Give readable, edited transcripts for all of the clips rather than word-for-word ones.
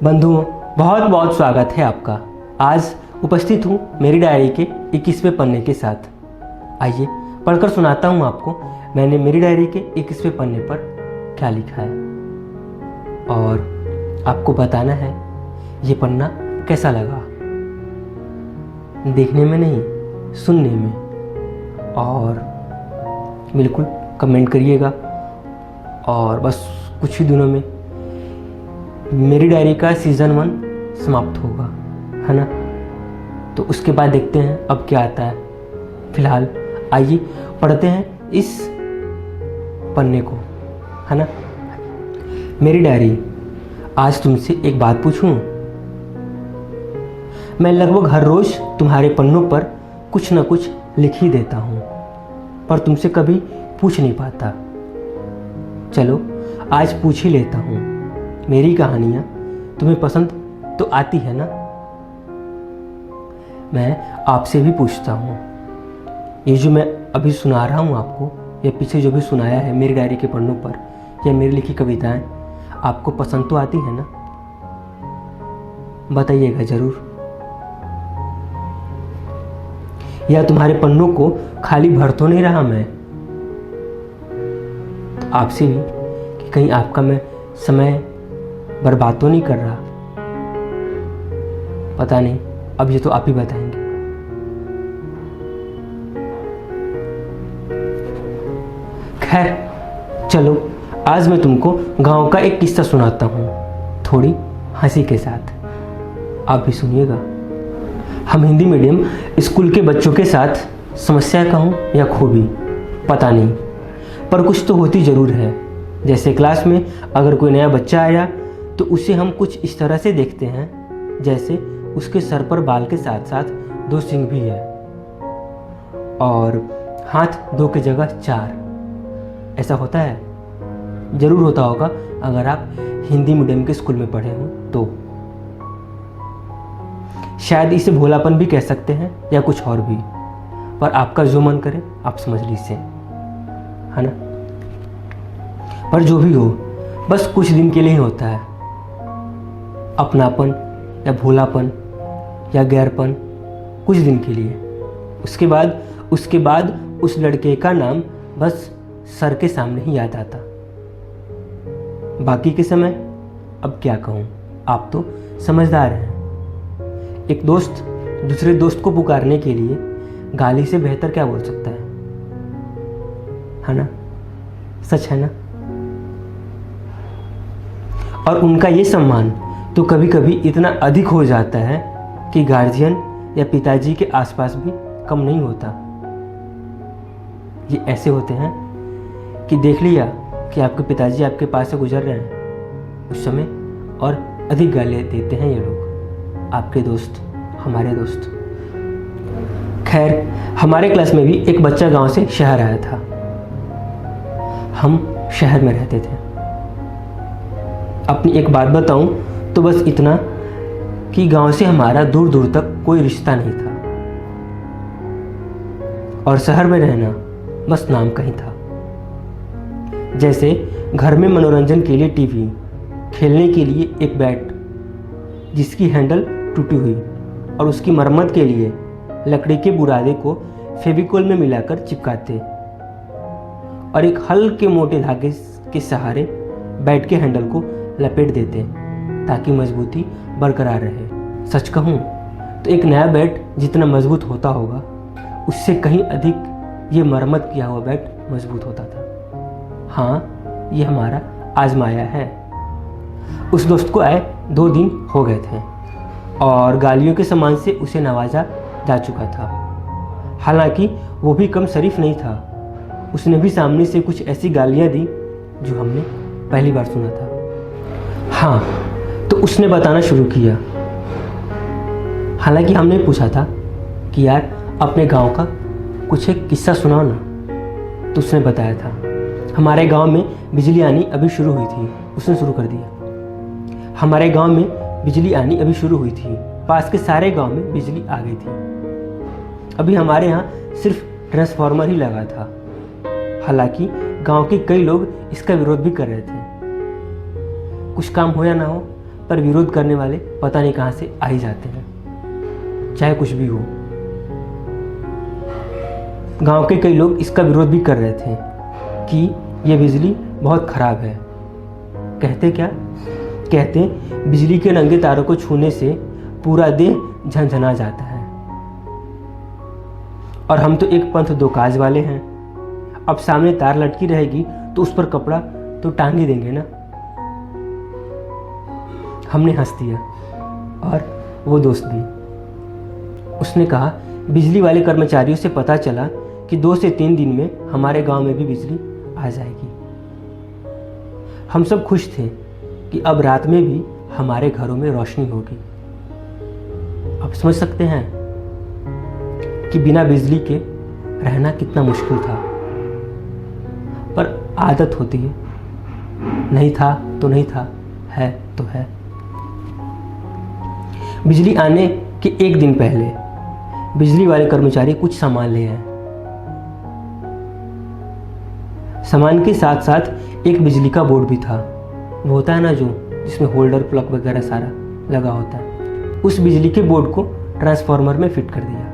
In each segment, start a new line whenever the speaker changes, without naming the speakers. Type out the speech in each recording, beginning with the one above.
बंधुओं, बहुत बहुत स्वागत है आपका। आज उपस्थित हूँ मेरी डायरी के 21वें पन्ने के साथ। आइए पढ़कर सुनाता हूँ आपको मैंने मेरी डायरी के 21वें पन्ने पर क्या लिखा है, और आपको बताना है ये पन्ना कैसा लगा, देखने में नहीं सुनने में। और बिल्कुल कमेंट करिएगा। और बस कुछ ही दिनों में मेरी डायरी का सीज़न 1 समाप्त होगा, है ना। तो उसके बाद देखते हैं अब क्या आता है। फिलहाल आइए पढ़ते हैं इस पन्ने को, है ना। मेरी डायरी, आज तुमसे एक बात पूछूं। मैं लगभग हर रोज़ तुम्हारे पन्नों पर कुछ न कुछ लिख ही देता हूँ, पर तुमसे कभी पूछ नहीं पाता। चलो आज पूछ ही लेता हूँ। मेरी कहानियाँ तुम्हें पसंद तो आती है ना। मैं आपसे भी पूछता हूँ, ये जो मैं अभी सुना रहा हूँ आपको, या पीछे जो भी सुनाया है मेरी डायरी के पन्नों पर, या मेरी लिखी कविताएं आपको पसंद तो आती है ना। बताइएगा ज़रूर। या तुम्हारे पन्नों को खाली भर तो नहीं रहा मैं। तो आपसे भी कि कहीं आपका मैं समय बर्बाद तो नहीं कर रहा। पता नहीं, अब ये तो आप ही बताएंगे। खैर चलो, आज मैं तुमको गांव का एक किस्सा सुनाता हूँ, थोड़ी हंसी के साथ। आप भी सुनिएगा। हम हिंदी मीडियम स्कूल के बच्चों के साथ समस्या कहूँ या खूबी पता नहीं, पर कुछ तो होती ज़रूर है। जैसे क्लास में अगर कोई नया बच्चा आया तो उसे हम कुछ इस तरह से देखते हैं जैसे उसके सर पर बाल के साथ साथ 2 सींग भी है और हाथ 2 की जगह 4। ऐसा होता है, ज़रूर होता होगा अगर आप हिंदी मीडियम के स्कूल में पढ़े हों तो। शायद इसे भोलापन भी कह सकते हैं या कुछ और भी, पर आपका जो मन करे आप समझ लीजिए, है ना। पर जो भी हो, बस कुछ दिन के लिए ही होता है। अपनापन या भोलापन या गैरपन कुछ दिन के लिए। उसके बाद उस लड़के का नाम बस सर के सामने ही याद आता। बाकी के समय अब क्या कहूँ, आप तो समझदार हैं। एक दोस्त दूसरे दोस्त को पुकारने के लिए गाली से बेहतर क्या बोल सकता है ना। सच है ना। और उनका ये सम्मान तो कभी कभी इतना अधिक हो जाता है कि गार्जियन या पिताजी के आसपास भी कम नहीं होता। ये ऐसे होते हैं कि देख लिया कि आपके पिताजी आपके पास से गुजर रहे हैं उस समय, और अधिक गालियाँ देते हैं ये लोग, आपके दोस्त, हमारे दोस्त। खैर, हमारे क्लास में भी एक बच्चा गांव से शहर आया था। हम शहर में रहते थे। अपनी एक बात बताऊं तो बस इतना कि गांव से हमारा दूर दूर तक कोई रिश्ता नहीं था, और शहर में रहना बस नाम का ही था। जैसे घर में मनोरंजन के लिए टीवी, खेलने के लिए एक बैट जिसकी हैंडल टूटी हुई, और उसकी मरम्मत के लिए लकड़ी के बुरादे को फेविकोल में मिलाकर चिपकाते, और एक हल्के मोटे धागे के सहारे बैट के हैंडल को लपेट देते ताकि मजबूती बरकरार रहे। सच कहूँ तो एक नया बैट जितना मजबूत होता होगा, उससे कहीं अधिक ये मरम्मत किया हुआ बैट मजबूत होता था। हाँ, ये हमारा आजमाया है। उस दोस्त को आए 2 दिन हो गए थे और गालियों के सामान से उसे नवाजा जा चुका था। हालांकि वो भी कम शरीफ नहीं था। उसने भी सामने से कुछ ऐसी गालियां दी जो हमने पहली बार सुना था। हाँ, तो उसने बताना शुरू किया। हालांकि हमने पूछा था कि यार अपने गांव का कुछ एक किस्सा सुनाओ ना, तो उसने बताया था हमारे गांव में बिजली आनी अभी शुरू हुई थी। उसने शुरू कर दिया, हमारे गांव में बिजली आनी अभी शुरू हुई थी, पास के सारे गांव में बिजली आ गई थी। अभी हमारे यहाँ सिर्फ ट्रांसफार्मर ही लगा था। हालांकि गांव के कई लोग इसका विरोध भी कर रहे थे। कुछ काम हो या ना हो, पर विरोध करने वाले पता नहीं कहाँ से आ ही जाते हैं, चाहे कुछ भी हो। गांव के कई लोग इसका विरोध भी कर रहे थे कि यह बिजली बहुत खराब है। कहते क्या? कहते बिजली के नंगे तारों को छूने से पूरा देह झनझना जाता है, और हम तो एक पंथ दो काज वाले हैं। अब सामने तार लटकी रहेगी तो उस पर कपड़ा तो टांग ही देंगे ना। हमने हंस दिया, और वो दोस्त भी। उसने कहा, बिजली वाले कर्मचारियों से पता चला कि 2 से 3 दिन में हमारे गांव में भी बिजली आ जाएगी। हम सब खुश थे कि अब रात में भी हमारे घरों में रोशनी होगी। आप समझ सकते हैं कि बिना बिजली के रहना कितना मुश्किल था, पर आदत होती है। नहीं था तो नहीं था, है तो है। बिजली आने के 1 दिन पहले बिजली वाले कर्मचारी कुछ सामान ले आए। सामान के साथ साथ एक बिजली का बोर्ड भी था। वो होता है ना जो जिसमें होल्डर प्लग वगैरह सारा लगा होता है। उस बिजली के बोर्ड को ट्रांसफार्मर में फिट कर दिया।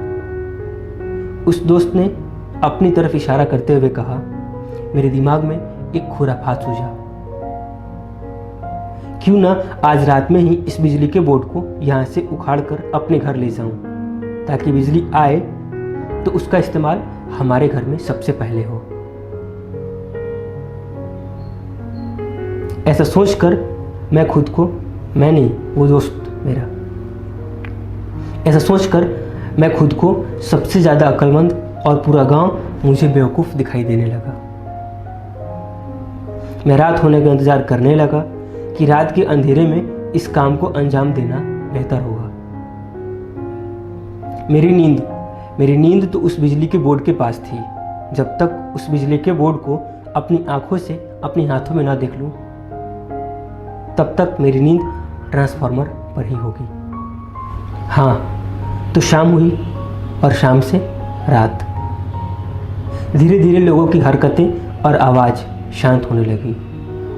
उस दोस्त ने अपनी तरफ इशारा करते हुए कहा, मेरे दिमाग में एक खुराफात सूझा। क्यों ना आज रात में ही इस बिजली के बोर्ड को यहाँ से उखाड़ कर अपने घर ले जाऊं, ताकि बिजली आए तो उसका इस्तेमाल हमारे घर में सबसे पहले हो। ऐसा सोचकर मैं खुद को, मैं नहीं वो दोस्त मेरा, ऐसा सोचकर मैं खुद को सबसे ज़्यादा अक्लमंद और पूरा गांव मुझे बेवकूफ़ दिखाई देने लगा। मैं रात होने का इंतज़ार करने लगा कि रात के अंधेरे में इस काम को अंजाम देना बेहतर होगा। मेरी नींद तो उस बिजली के बोर्ड के पास थी। जब तक उस बिजली के बोर्ड को अपनी आंखों से अपने हाथों में ना देख लूं, तब तक मेरी नींद ट्रांसफार्मर पर ही होगी। हाँ, तो शाम हुई और शाम से रात। धीरे धीरे लोगों की हरकतें और आवाज़ शांत होने लगी,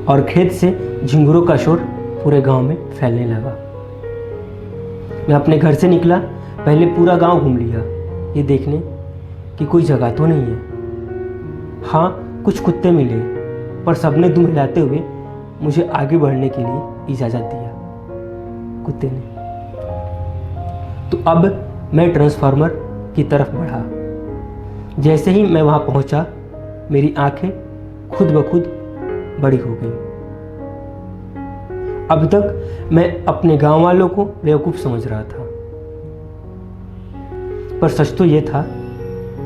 और खेत से झिंगुरों का शोर पूरे गांव में फैलने लगा। मैं अपने घर से निकला, पहले पूरा गांव घूम लिया, ये देखने कि कोई जगह तो नहीं है। हाँ, कुछ कुत्ते मिले, पर सबने दुम हिलाते हुए मुझे आगे बढ़ने के लिए इजाज़त दिया, कुत्ते ने। तो अब मैं ट्रांसफार्मर की तरफ बढ़ा। जैसे ही मैं वहाँ पहुँचा, मेरी आंखें खुद ब खुद बड़ी हो गई। अब तक मैं अपने गांव वालों को बेवकूफ़ समझ रहा था, पर सच तो ये था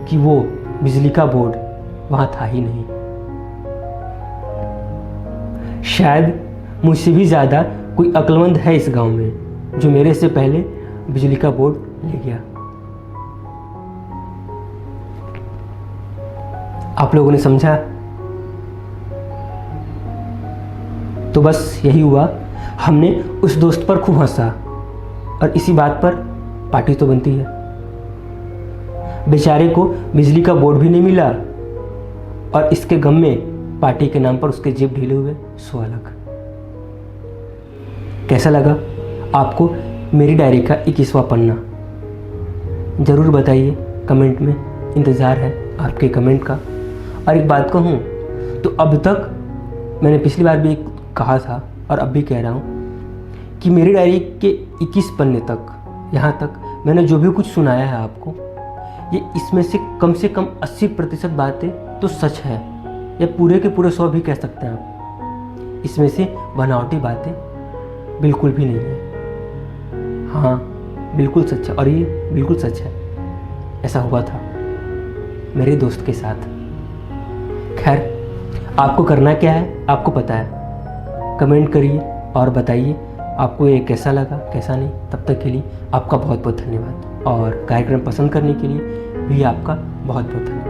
कि वो बिजली का बोर्ड वहाँ था ही नहीं। शायद मुझसे भी ज़्यादा कोई अक्लमंद है इस गांव में, जो मेरे से पहले बिजली का बोर्ड ले गया। आप लोगों ने समझा? तो बस यही हुआ, हमने उस दोस्त पर खूब हंसा, और इसी बात पर पार्टी तो बनती है। बेचारे को बिजली का बोर्ड भी नहीं मिला, और इसके गम में पार्टी के नाम पर उसके जेब ढीले हुए सो अलग। कैसा लगा आपको मेरी डायरी का 21वां पन्ना? ज़रूर बताइए कमेंट में, इंतज़ार है आपके कमेंट का। और एक बात कहूँ तो अब तक मैंने पिछली बार भी कहा था और अब भी कह रहा हूँ कि मेरी डायरी के 21 पन्ने तक, यहाँ तक मैंने जो भी कुछ सुनाया है आपको, ये इसमें से कम 80% बातें तो सच है, या पूरे के पूरे 100 भी कह सकते हैं आप। इसमें से बनावटी बातें बिल्कुल भी नहीं है। हाँ, बिल्कुल सच है, और ये बिल्कुल सच है। ऐसा हुआ था मेरे दोस्त के साथ। खैर, आपको करना क्या है आपको पता है। कमेंट करिए और बताइए आपको ये कैसा लगा, कैसा नहीं। तब तक के लिए आपका बहुत बहुत धन्यवाद, और कार्यक्रम पसंद करने के लिए भी आपका बहुत बहुत धन्यवाद।